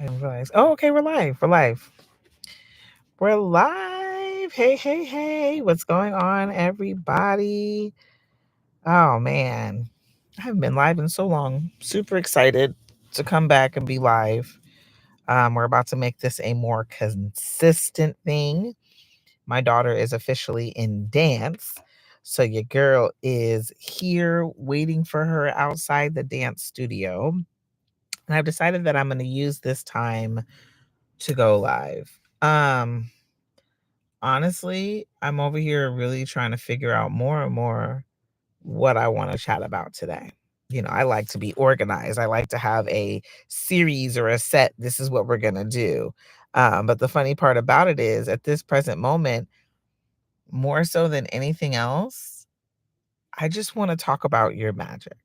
I didn't realize. Oh, okay, we're live. We're live. We're live. Hey, hey, hey. What's going on, everybody? Oh, man. I haven't been live in so long. Super excited to come back and be live. We're about to make this a more consistent thing. My daughter is officially in dance. So your girl is here waiting for her outside the dance studio. And I've decided that I'm going to use this time to go live. Honestly, I'm over here really trying to figure out more and more what I want to chat about today. I like to be organized. I like to have a series or a set. This is what we're going to do. But the funny part about it is, at this present moment, more so than anything else, I just want to talk about your magic.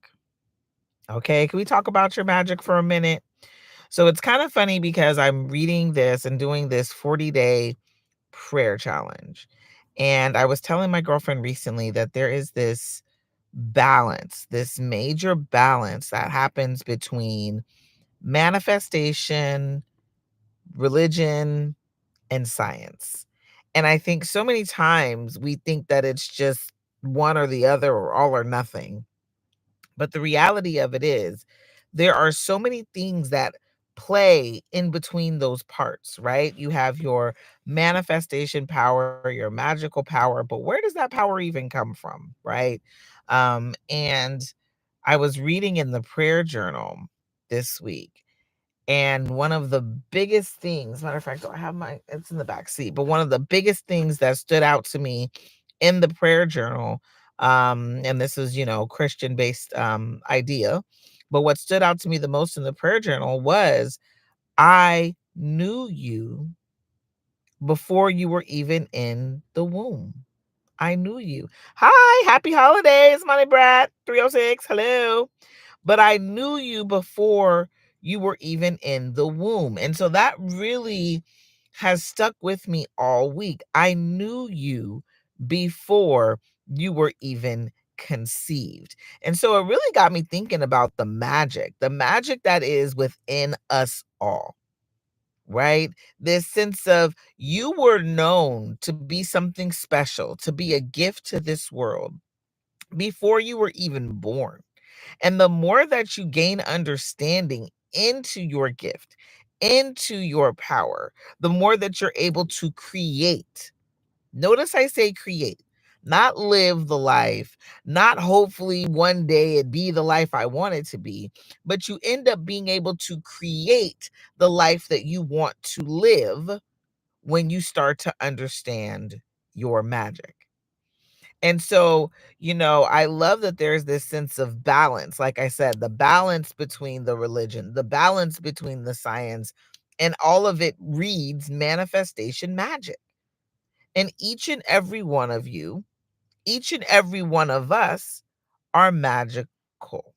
Okay. Can we talk about your magic for a minute? So it's kind of funny because I'm reading this and doing this 40-day prayer challenge. And I was telling my girlfriend recently that there is this balance, this major balance that happens between manifestation, religion, and science. And I think so many times we think that it's just one or the other or all or nothing. But the reality of it is, there are so many things that play in between those parts, right? You have your manifestation power, your magical power, but where does that power even come from, right? And I was reading in the prayer journal this week, and one of the biggest things, matter of fact, I have it's in the back seat, but one of the biggest things that stood out to me in the prayer journal, and this is, Christian based idea, but what stood out to me the most in the prayer journal was, I knew you before you were even in the womb. I knew you. Hi, happy holidays, Money Brat 306. Hello. But I knew you before you were even in the womb. And so that really has stuck with me all week. I knew you before you were even conceived. And so it really got me thinking about the magic that is within us all, right? This sense of, you were known to be something special, to be a gift to this world before you were even born. And the more that you gain understanding into your gift, into your power, the more that you're able to create. Notice I say create, not live the life, not hopefully one day it be the life I want it to be, but you end up being able to create the life that you want to live when you start to understand your magic. And so, I love that there's this sense of balance. Like I said, the balance between the religion, the balance between the science, and all of it reads manifestation magic. And each and every one of you, each and every one of us are magical.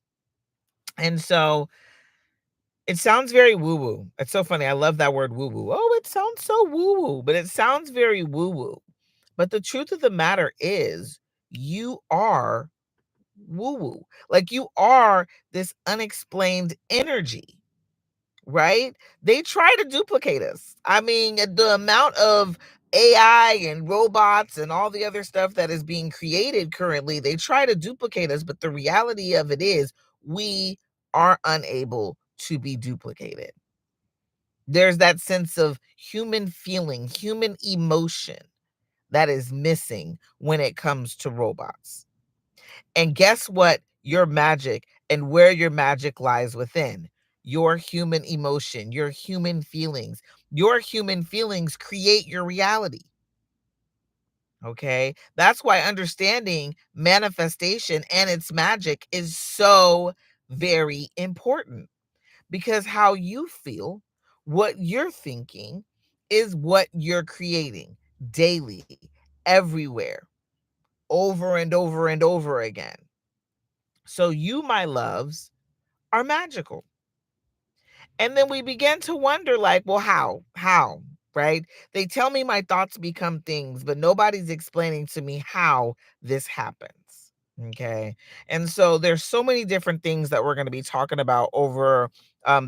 And so it sounds very woo woo. It's so funny. I love that word woo woo. Oh, it sounds so woo woo, but it sounds very woo woo. But the truth of the matter is, you are woo woo. Like, you are this unexplained energy, right? They try to duplicate us. I mean, the amount of AI and robots and all the other stuff that is being created currently, they try to duplicate us. But the reality of it is, we are unable to be duplicated. There's that sense of human feeling, human emotion that is missing when it comes to robots. And guess what? Your magic, and where your magic lies within your human emotion, your human feelings. Your human feelings create your reality. Okay. That's why understanding manifestation and its magic is so very important, because how you feel, what you're thinking, is what you're creating daily, everywhere, over and over and over again. So you, my loves, are magical. And then we begin to wonder, like, well, how? How? Right? They tell me my thoughts become things, but nobody's explaining to me how this happens. Okay. And so there's so many different things that we're going to be talking about over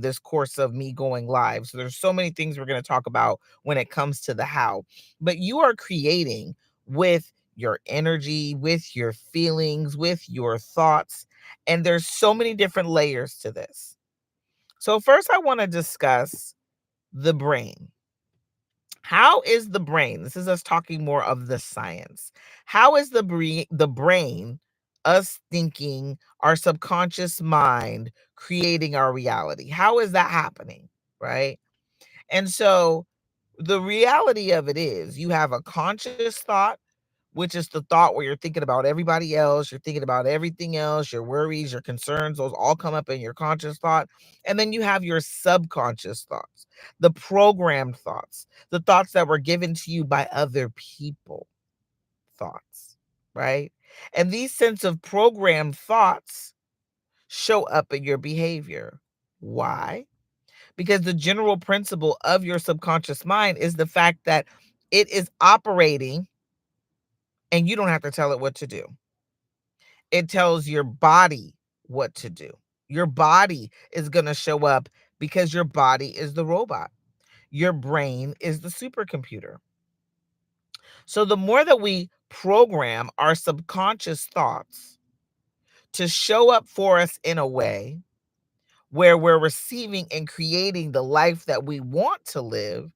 this course of me going live. So there's so many things we're going to talk about when it comes to the how. But you are creating with your energy, with your feelings, with your thoughts. And there's so many different layers to this. So first I want to discuss the brain. How is the brain? This is us talking more of the science. How is the brain, us thinking, our subconscious mind creating our reality? How is that happening? Right? And so the reality of it is you have a conscious thought, which is the thought where you're thinking about everybody else, you're thinking about everything else, your worries, your concerns, those all come up in your conscious thought. And then you have your subconscious thoughts, the programmed thoughts, the thoughts that were given to you by other people, thoughts, right? And these sense of programmed thoughts show up in your behavior. Why? Because the general principle of your subconscious mind is the fact that it is operating and you don't have to tell it what to do. It tells your body what to do. Your body is going to show up because your body is the robot. Your brain is the supercomputer. So the more that we program our subconscious thoughts to show up for us in a way where we're receiving and creating the life that we want to live,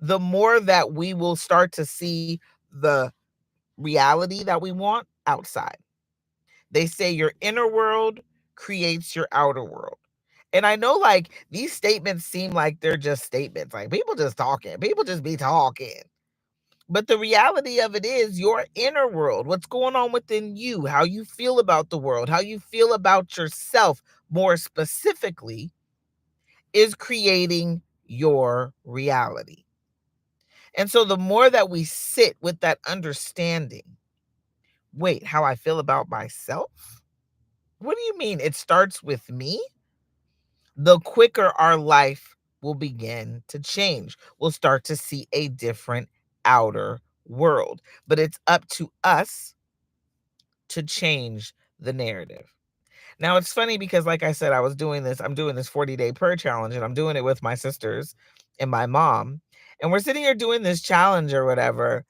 the more that we will start to see the reality that we want outside. They say your inner world creates your outer world. And I know like these statements seem like they're just statements, like people just talking, people just be talking. But the reality of it is your inner world, what's going on within you, how you feel about the world, how you feel about yourself more specifically, is creating your reality. And so the more that we sit with that understanding, wait, how I feel about myself? What do you mean? It starts with me? The quicker our life will begin to change. We'll start to see a different outer world. But it's up to us to change the narrative. Now, it's funny because, like I said, I'm doing this 40-day prayer challenge and I'm doing it with my sisters and my mom. And we're sitting here doing this challenge or whatever.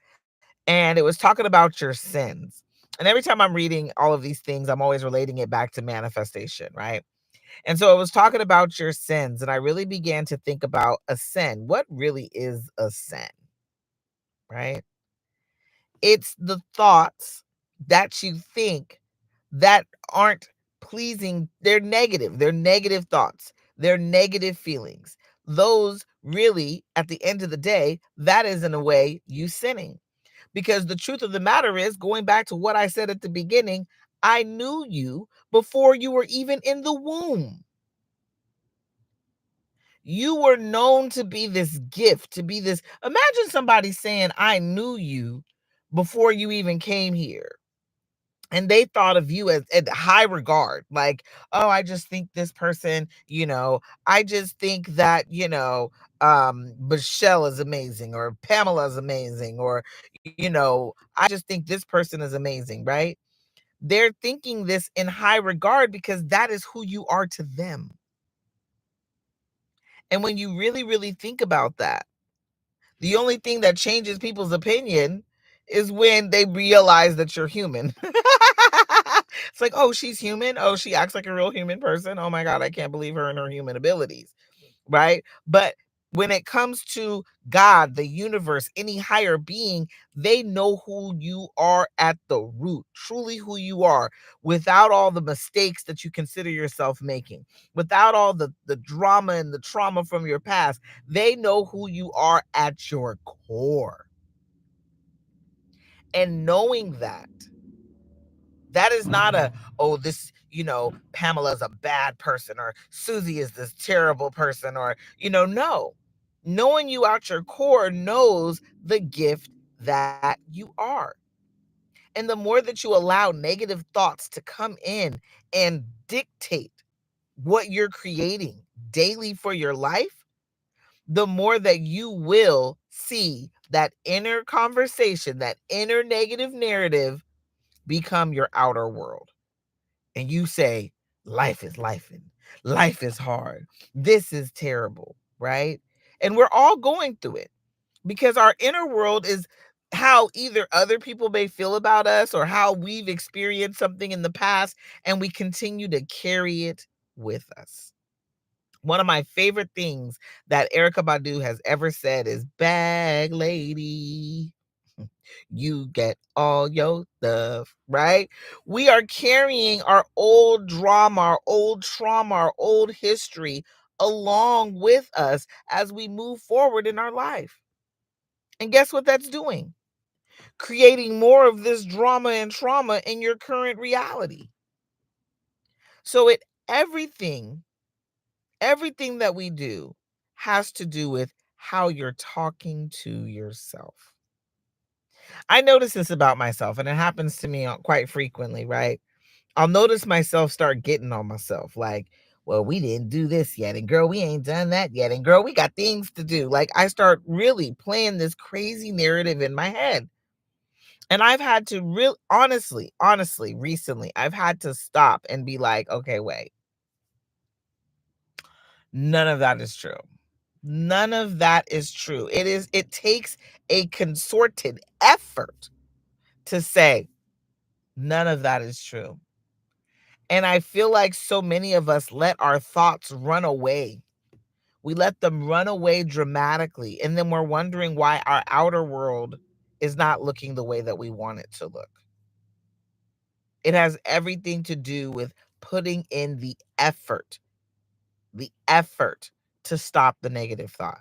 And it was talking about your sins. And every time I'm reading all of these things, I'm always relating it back to manifestation, right? And so it was talking about your sins, and I really began to think about a sin. What really is a sin, right? It's the thoughts that you think that aren't pleasing. They're negative. They're negative thoughts. They're negative feelings. Those really, at the end of the day, that is in a way you sinning. Because the truth of the matter is, going back to what I said at the beginning, I knew you before you were even in the womb. You were known to be this gift, to be this. Imagine somebody saying, I knew you before you even came here. And they thought of you as at high regard, like, oh, I just think this person, I just think that, Michelle is amazing or Pamela is amazing, or, I just think this person is amazing, right? They're thinking this in high regard because that is who you are to them. And when you really, really think about that, the only thing that changes people's opinion is when they realize that you're human. It's like, oh, she's human. Oh, she acts like a real human person. Oh my God, I can't believe her and her human abilities. Right. But when it comes to God, the universe, any higher being, they know who you are at the root, truly who you are, without all the mistakes that you consider yourself making, without all the drama and the trauma from your past. They know who you are at your core. And knowing that, that is not a, oh, this, Pamela's a bad person or Susie is this terrible person or, no. Knowing you out your core knows the gift that you are. And the more that you allow negative thoughts to come in and dictate what you're creating daily for your life, the more that you will see that inner conversation, that inner negative narrative become your outer world. And you say, life is life and life is hard. This is terrible, right? And we're all going through it because our inner world is how either other people may feel about us or how we've experienced something in the past, and we continue to carry it with us. One of my favorite things that Erica Badu has ever said is, "Bag lady, you get all your stuff," right? We are carrying our old drama, our old trauma, our old history along with us as we move forward in our life. And guess what that's doing? Creating more of this drama and trauma in your current reality. So everything that we do has to do with how you're talking to yourself. I notice this about myself, and it happens to me quite frequently, right? I'll notice myself start getting on myself like, well, we didn't do this yet. And girl, we ain't done that yet. And girl, we got things to do. Like, I start really playing this crazy narrative in my head. And I've had to real honestly, recently, I've had to stop and be like, okay, wait, none of that is true. None of that is true. It takes a consorted effort to say none of that is true. And I feel like so many of us let our thoughts run away. We let them run away dramatically. And then we're wondering why our outer world is not looking the way that we want it to look. It has everything to do with putting in the effort to stop the negative thought.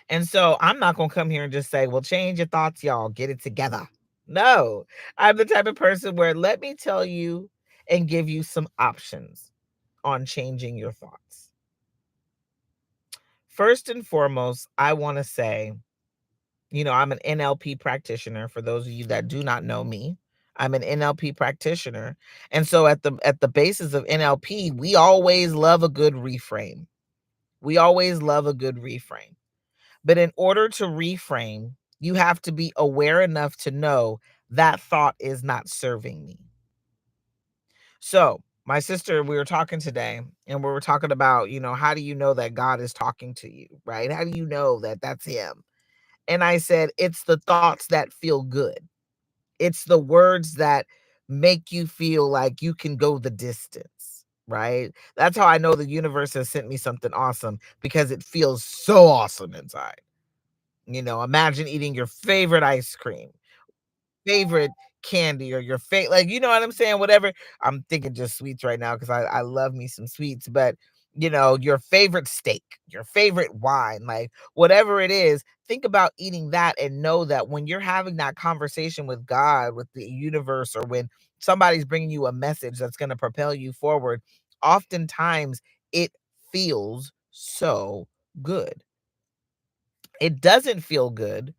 And so I'm not going to come here and just say, well, change your thoughts, y'all, get it together. No, I'm the type of person where let me tell you and give you some options on changing your thoughts. First and foremost, I want to say, I'm an NLP practitioner. For those of you that do not know me, I'm an NLP practitioner. And so at the basis of NLP, we always love a good reframe. We always love a good reframe. But in order to reframe, you have to be aware enough to know that thought is not serving me. So, my sister, we were talking today and we were talking about, how do you know that God is talking to you, right? How do you know that that's him? And I said, it's the thoughts that feel good. It's the words that make you feel like you can go the distance, right? That's how I know the universe has sent me something awesome because it feels so awesome inside. Imagine eating your favorite ice cream, favorite candy, or your favorite, like, you know what I'm saying? Whatever. I'm thinking just sweets right now because I love me some sweets, but your favorite steak, your favorite wine, like whatever it is, think about eating that and know that when you're having that conversation with God, with the universe, or when somebody's bringing you a message that's going to propel you forward, oftentimes it feels so good. It doesn't feel good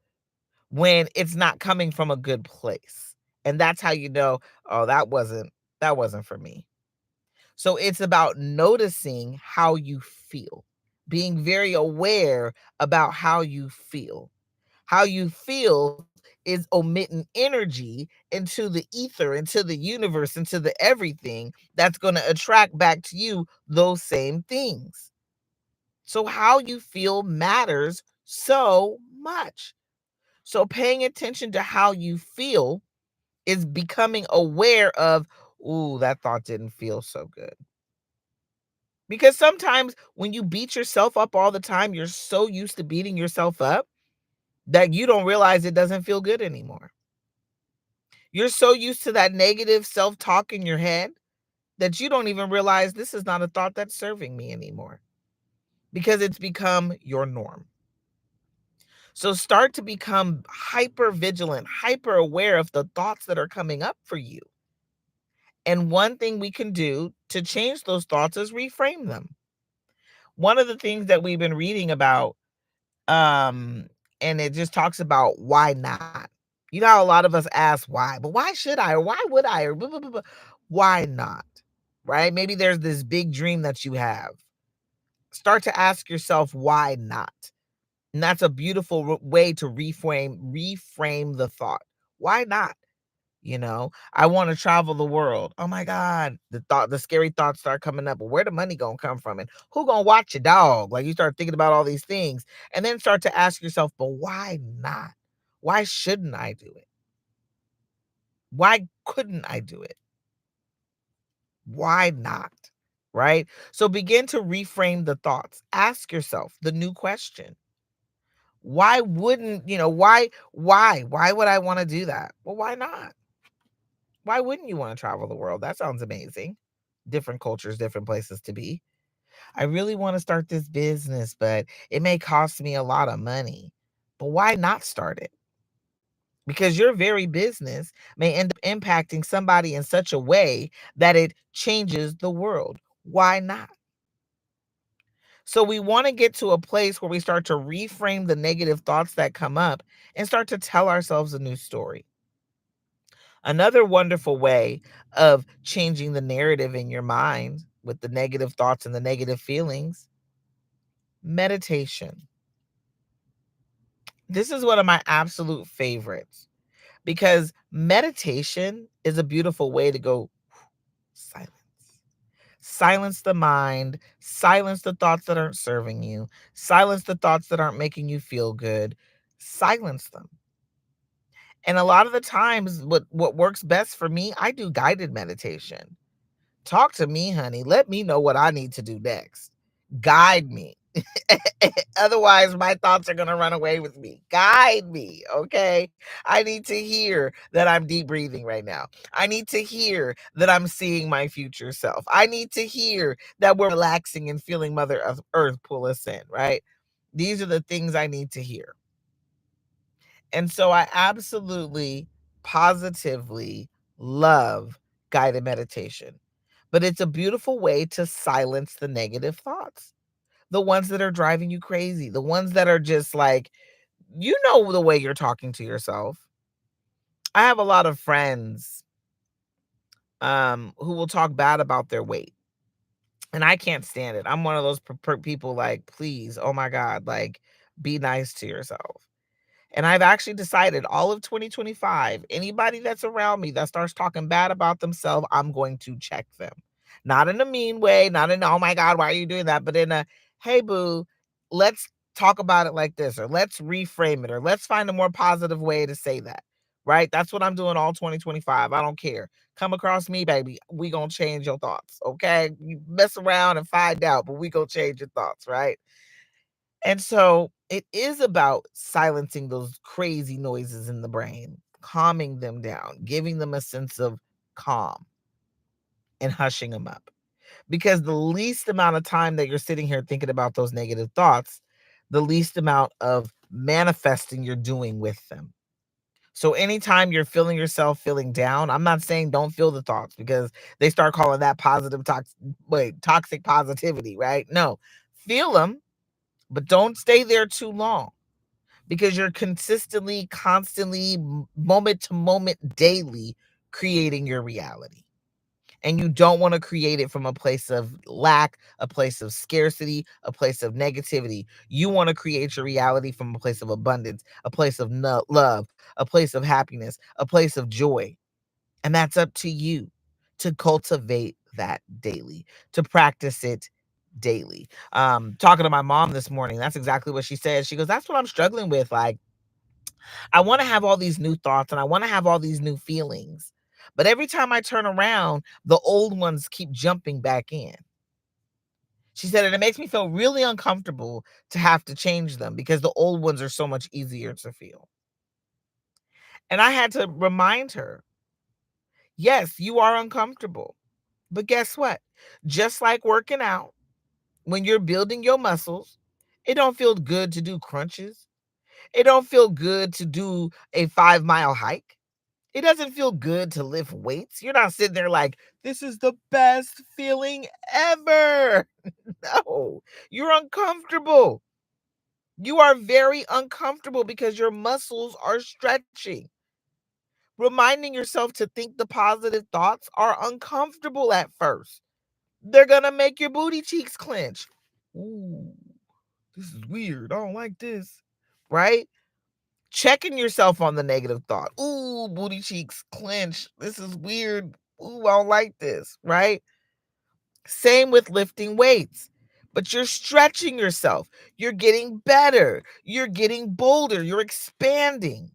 when it's not coming from a good place. And that's how you know, oh, that wasn't for me. So it's about noticing how you feel, being very aware about how you feel. How you feel is omitting energy into the ether, into the universe, into the everything that's going to attract back to you those same things. So how you feel matters so much. So paying attention to how you feel is becoming aware of, ooh, that thought didn't feel so good. Because sometimes when you beat yourself up all the time, you're so used to beating yourself up that you don't realize it doesn't feel good anymore. You're so used to that negative self-talk in your head that you don't even realize this is not a thought that's serving me anymore because it's become your norm. So start to become hyper vigilant, hyper aware of the thoughts that are coming up for you. And one thing we can do to change those thoughts is reframe them. One of the things that we've been reading about, um, and it just talks about why not. You know how a lot of us ask why, but why should I? Or why would I? Or blah, blah, blah, blah. Why not? Right? Maybe there's this big dream that you have. Start to ask yourself, why not? And that's a beautiful way to reframe the thought. Why not? I want to travel the world. Oh my God. The scary thoughts start coming up. Well, where the money gonna come from? And who gonna watch your dog? Like you start thinking about all these things and then start to ask yourself, but why not? Why shouldn't I do it? Why couldn't I do it? Why not? Right? So begin to reframe the thoughts. Ask yourself the new question. Why wouldn't, why would I want to do that? Well, why not? Why wouldn't you want to travel the world? That sounds amazing. Different cultures, different places to be. I really want to start this business, but it may cost me a lot of money. But why not start it? Because your very business may end up impacting somebody in such a way that it changes the world. Why not? So we want to get to a place where we start to reframe the negative thoughts that come up and start to tell ourselves a new story. Another wonderful way of changing the narrative in your mind with the negative thoughts and the negative feelings, meditation. This is one of my absolute favorites because meditation is a beautiful way to go silence. Silence the mind, silence the thoughts that aren't serving you, silence the thoughts that aren't making you feel good, silence them. And a lot of the times what works best for me, I do guided meditation. Talk to me, honey. Let me know what I need to do next. Guide me. Otherwise, my thoughts are going to run away with me. Guide me, okay? I need to hear that I'm deep breathing right now. I need to hear that I'm seeing my future self. I need to hear that we're relaxing and feeling Mother Earth pull us in, right? These are the things I need to hear. And so I absolutely, positively love guided meditation. But it's a beautiful way to silence the negative thoughts, the ones that are driving you crazy, the ones that are just like, the way you're talking to yourself. I have a lot of friends who will talk bad about their weight. And I can't stand it. I'm one of those people like, please, oh my God, like be nice to yourself. And I've actually decided all of 2025, anybody that's around me that starts talking bad about themselves, I'm going to check them. Not in a mean way, not in, oh my God, why are you doing that? But in a, hey, boo, let's talk about it like this, or let's reframe it, or let's find a more positive way to say that. Right? That's what I'm doing all 2025. I don't care. Come across me, baby. We gonna change your thoughts. Okay. You mess around and find out, but we gonna change your thoughts, right? And so it is about silencing those crazy noises in the brain, calming them down, giving them a sense of calm and hushing them up. Because the least amount of time that you're sitting here thinking about those negative thoughts, the least amount of manifesting you're doing with them. So anytime you're feeling yourself feeling down, I'm not saying don't feel the thoughts because they start calling that toxic positivity, right? No, feel them, but don't stay there too long because you're consistently, constantly, moment to moment, daily creating your reality. And you don't want to create it from a place of lack, a place of scarcity, a place of negativity. You want to create your reality from a place of abundance, a place of love, a place of happiness, a place of joy. And that's up to you to cultivate that daily, to practice it daily. Talking to my mom this morning, that's exactly what she said. She goes, that's what I'm struggling with. Like, I want to have all these new thoughts and I want to have all these new feelings. But every time I turn around, the old ones keep jumping back in. She said, and it makes me feel really uncomfortable to have to change them because the old ones are so much easier to feel. And I had to remind her, yes, you are uncomfortable. But guess what? Just like working out, when you're building your muscles, it don't feel good to do crunches. It don't feel good to do a 5-mile hike. It doesn't feel good to lift weights. You're not sitting there like, this is the best feeling ever. No, you're uncomfortable. You are very uncomfortable because your muscles are stretching. Reminding yourself to think the positive thoughts are uncomfortable at first. They're going to make your booty cheeks clench. Ooh, this is weird. I don't like this. Right? Checking yourself on the negative thought. Ooh, booty cheeks clench. This is weird. Ooh, I don't like this, right? Same with lifting weights. But you're stretching yourself. You're getting better. You're getting bolder. You're expanding.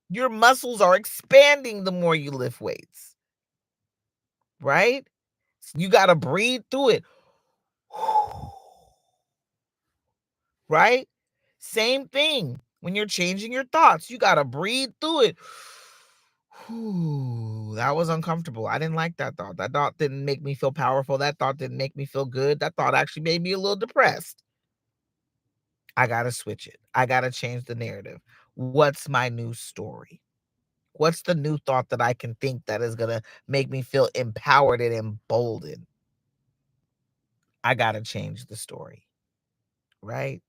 Your muscles are expanding the more you lift weights, right? You got to breathe through it. Right? Same thing. When you're changing your thoughts, you got to breathe through it. That was uncomfortable. I didn't like that thought. That thought didn't make me feel powerful. That thought didn't make me feel good. That thought actually made me a little depressed. I got to switch it. I got to change the narrative. What's my new story? What's the new thought that I can think that is going to make me feel empowered and emboldened? I got to change the story, right?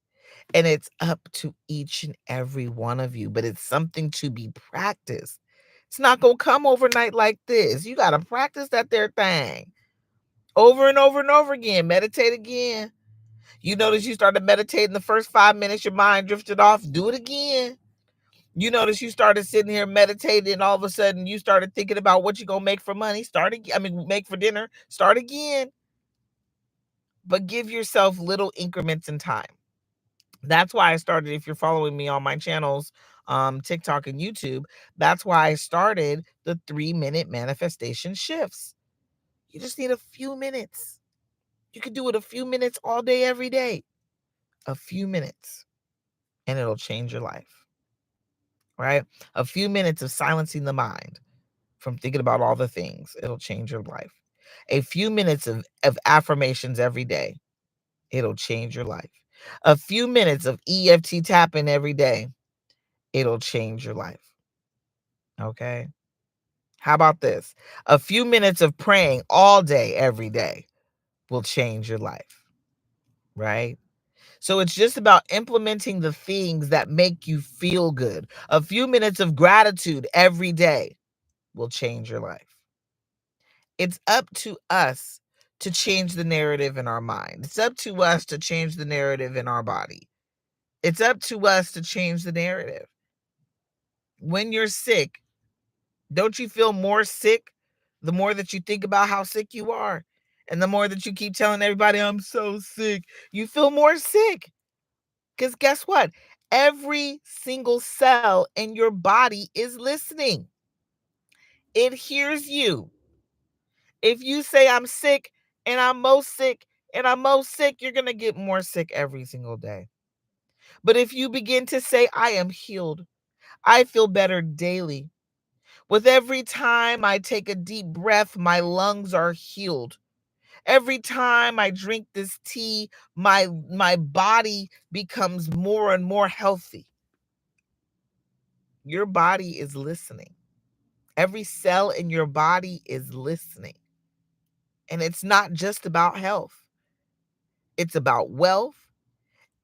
And it's up to each and every one of you, but it's something to be practiced. It's not going to come overnight like this. You got to practice that there thing over and over and over again. Meditate again. You notice you started meditating the first 5 minutes, your mind drifted off. Do it again. You notice you started sitting here meditating, and all of a sudden you started thinking about what you're going to make for money. Make for dinner. Start again. But give yourself little increments in time. That's why I started, if you're following me on my channels, TikTok and YouTube, that's why I started the 3-minute manifestation shifts. You just need a few minutes. You can do it a few minutes all day, every day. A few minutes, and it'll change your life, right? A few minutes of silencing the mind from thinking about all the things, it'll change your life. A few minutes of affirmations every day, it'll change your life. A few minutes of EFT tapping every day, it'll change your life. Okay. How about this? A few minutes of praying all day, every day will change your life. Right. So it's just about implementing the things that make you feel good. A few minutes of gratitude every day will change your life. It's up to us to change the narrative in our mind. It's up to us to change the narrative in our body. It's up to us to change the narrative. When you're sick, don't you feel more sick the more that you think about how sick you are? And the more that you keep telling everybody, I'm so sick, you feel more sick. Because guess what? Every single cell in your body is listening. It hears you. If you say I'm sick and I'm most sick and I'm most sick, you're going to get more sick every single day. But if you begin to say, I am healed, I feel better daily. With every time I take a deep breath, my lungs are healed. Every time I drink this tea, my body becomes more and more healthy. Your body is listening. Every cell in your body is listening. And it's not just about health. It's about wealth.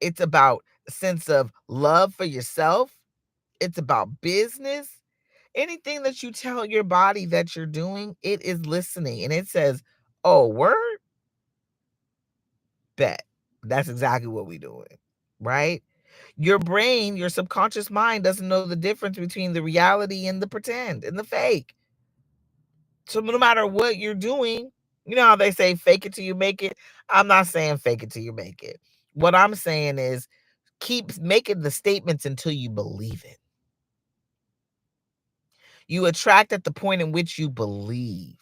It's about a sense of love for yourself. It's about business. Anything that you tell your body that you're doing, it is listening. And it says, oh, word? Bet. That's exactly what we're doing. Right? Your brain, your subconscious mind doesn't know the difference between the reality and the pretend and the fake. So no matter what you're doing, you know how they say fake it till you make it? I'm not saying fake it till you make it. What I'm saying is keep making the statements until you believe it. You attract at the point in which you believe.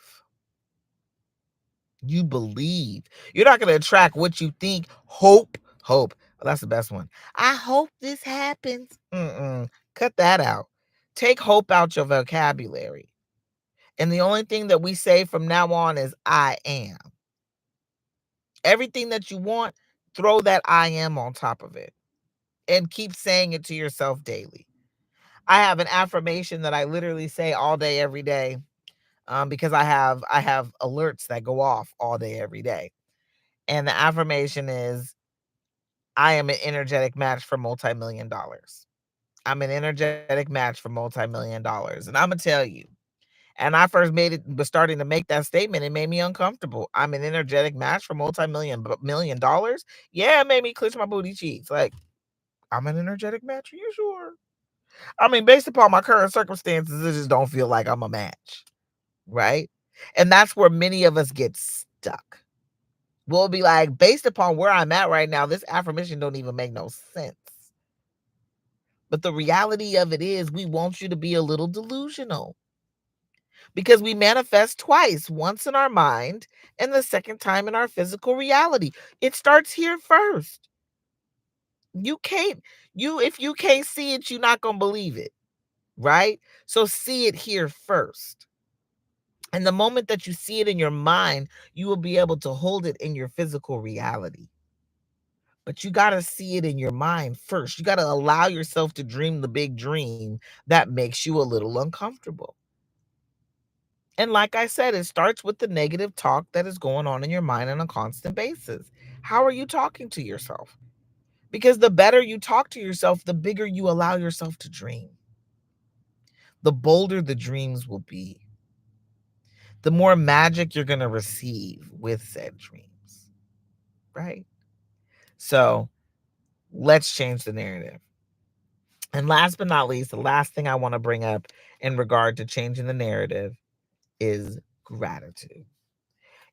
You believe. You're not going to attract what you think. Hope. Well, that's the best one. I hope this happens. Cut that out. Take hope out your vocabulary. And the only thing that we say from now on is I am. Everything that you want, throw that I am on top of it and keep saying it to yourself daily. I have an affirmation that I literally say all day, every day, because I have alerts that go off all day, every day. And the affirmation is, I am an energetic match for multi-million dollars. I'm an energetic match for multi-million dollars. And I'm going to tell you, and I first was starting to make that statement, it made me uncomfortable. I'm an energetic match for multi-million million dollars. Yeah, it made me clench my booty cheeks. Like, I'm an energetic match. Are you sure? I mean, based upon my current circumstances, it just don't feel like I'm a match, right? And that's where many of us get stuck. We'll be like, based upon where I'm at right now, this affirmation don't even make no sense. But the reality of it is we want you to be a little delusional because we manifest twice, once in our mind and the second time in our physical reality. It starts here first. You can't, if you can't see it, you're not going to believe it, right? So see it here first. And the moment that you see it in your mind, you will be able to hold it in your physical reality. But you got to see it in your mind first. You got to allow yourself to dream the big dream that makes you a little uncomfortable. And like I said, it starts with the negative talk that is going on in your mind on a constant basis. How are you talking to yourself? Because the better you talk to yourself, the bigger you allow yourself to dream. The bolder the dreams will be. The more magic you're going to receive with said dreams. Right? So let's change the narrative. And last but not least, the last thing I want to bring up in regard to changing the narrative is gratitude.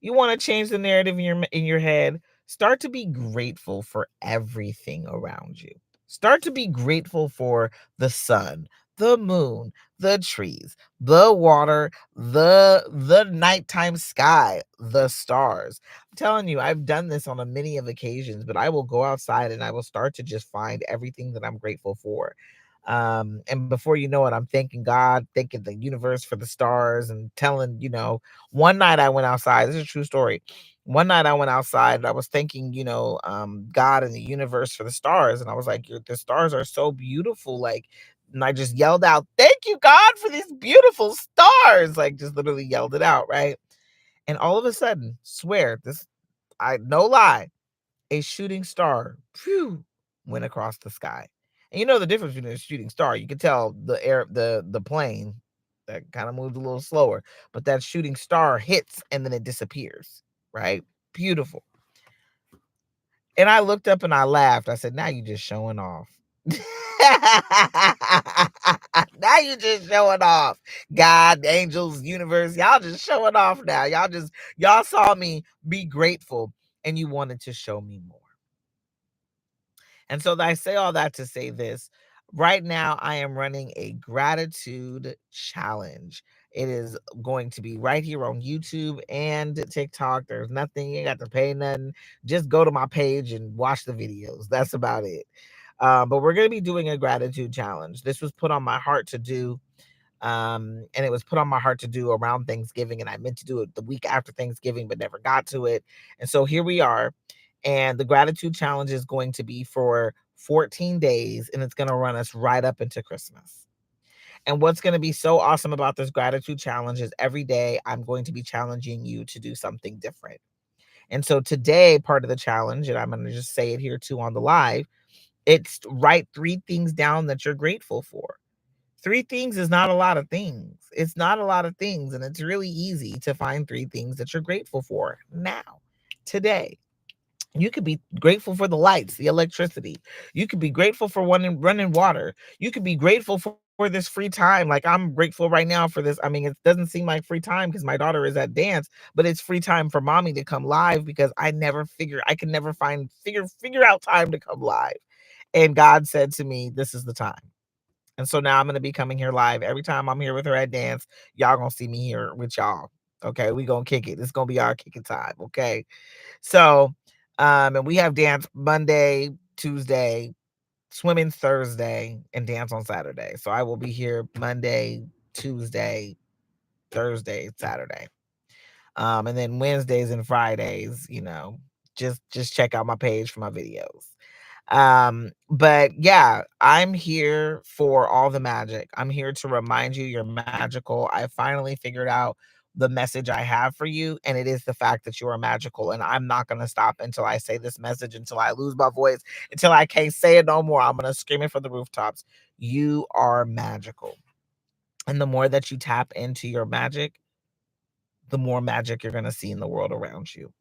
You want to change the narrative in your head, start to be grateful for everything around you. Start to be grateful for the sun, the moon, the trees, the water, the nighttime sky, the stars. I'm telling you, I've done this on a many of occasions, but I will go outside and I will start to just find everything that I'm grateful for. And before you know it, I'm thanking God, thanking the universe for the stars, and telling, one night I went outside. This is a true story. One night I went outside and I was thanking, God and the universe for the stars. And I was like, the stars are so beautiful. Like, and I just yelled out, thank you, God, for these beautiful stars. Like, just literally yelled it out, right? And all of a sudden, swear, no lie, a shooting star, phew, went across the sky. And you know the difference between a shooting star. You can tell the plane that kind of moved a little slower, but that shooting star hits and then it disappears, right? Beautiful. And I looked up and I laughed. I said, now you just showing off. Now you just showing off. God, angels, universe, y'all just showing off now. Y'all saw me be grateful and you wanted to show me more. And so I say all that to say this. Right now, I am running a gratitude challenge. It is going to be right here on YouTube and TikTok. There's nothing, you ain't got to pay nothing. Just go to my page and watch the videos. That's about it. But we're going to be doing a gratitude challenge. This was put on my heart to do. And it was put on my heart to do around Thanksgiving. And I meant to do it the week after Thanksgiving, but never got to it. And so here we are. And the gratitude challenge is going to be for 14 days and it's going to run us right up into Christmas. And what's going to be so awesome about this gratitude challenge is every day I'm going to be challenging you to do something different. And so today, part of the challenge, and I'm going to just say it here too on the live, it's write 3 things down that you're grateful for. 3 things is not a lot of things. It's not a lot of things. And it's really easy to find 3 things that you're grateful for now, today. You could be grateful for the lights, the electricity. You could be grateful for running water. You could be grateful for this free time. Like I'm grateful right now for this. I mean, it doesn't seem like free time because my daughter is at dance, but it's free time for mommy to come live because I can never figure out time to come live. And God said to me, this is the time. And so now I'm going to be coming here live. Every time I'm here with her at dance, y'all going to see me here with y'all. Okay. We going to kick it. It's going to be our kicking time. Okay. So, and we have dance Monday, Tuesday, swimming Thursday, and dance on Saturday. So I will be here Monday, Tuesday, Thursday, Saturday. And then Wednesdays and Fridays, just check out my page for my videos. But yeah, I'm here for all the magic. I'm here to remind you you're magical. I finally figured out the message I have for you, and it is the fact that you are magical. And I'm not going to stop until I say this message, until I lose my voice, until I can't say it no more. I'm going to scream it from the rooftops. You are magical. And the more that you tap into your magic, the more magic you're going to see in the world around you.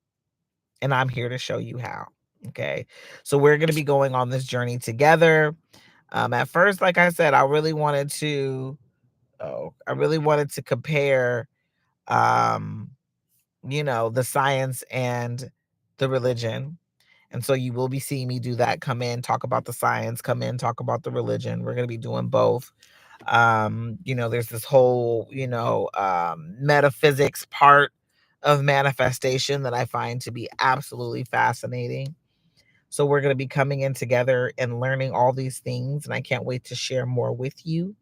And I'm here to show you how. Okay. So we're going to be going on this journey together. At first, like I said, I really wanted to compare, um, the science and the religion. And so you will be seeing me do that. Come in, talk about the science, come in, talk about the religion. We're going to be doing both. There's this whole, metaphysics part of manifestation that I find to be absolutely fascinating. So we're going to be coming in together and learning all these things, and I can't wait to share more with you.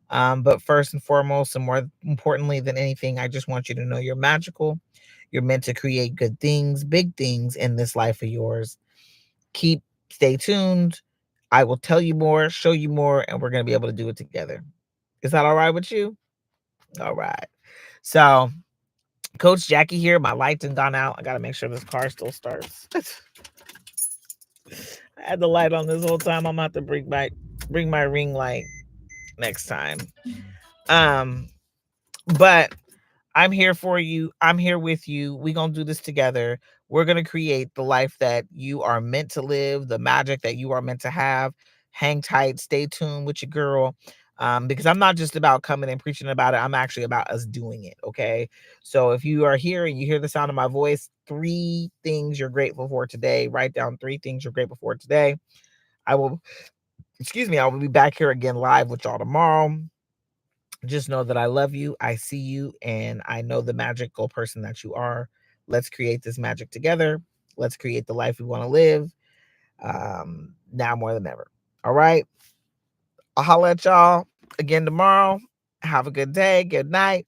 But first and foremost, and more importantly than anything, I just want you to know you're magical. You're meant to create good things, big things in this life of yours. Stay tuned. I will tell you more, show you more, and we're going to be able to do it together. Is that all right with you? All right. So, Coach Jackie here. My light done gone out. I got to make sure this car still starts. I had the light on this whole time. I'm about to bring my ring light next time. Um, but I'm here for you. I'm here with you. We're going to do this together. We're going to create the life that you are meant to live, the magic that you are meant to have. Hang tight, stay tuned with your girl. Because I'm not just about coming and preaching about it. I'm actually about us doing it. Okay. So if you are here and you hear the sound of my voice, 3 things you're grateful for today. Write down 3 things you're grateful for today. I will, I will be back here again live with y'all tomorrow. Just know that I love you, I see you, and I know the magical person that you are. Let's create this magic together. Let's create the life we want to live, now more than ever. All right. I'll holler at y'all again tomorrow. Have a good day, good night,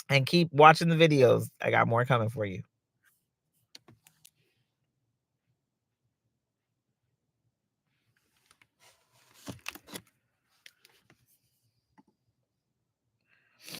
and keep watching the videos. I got more coming for you.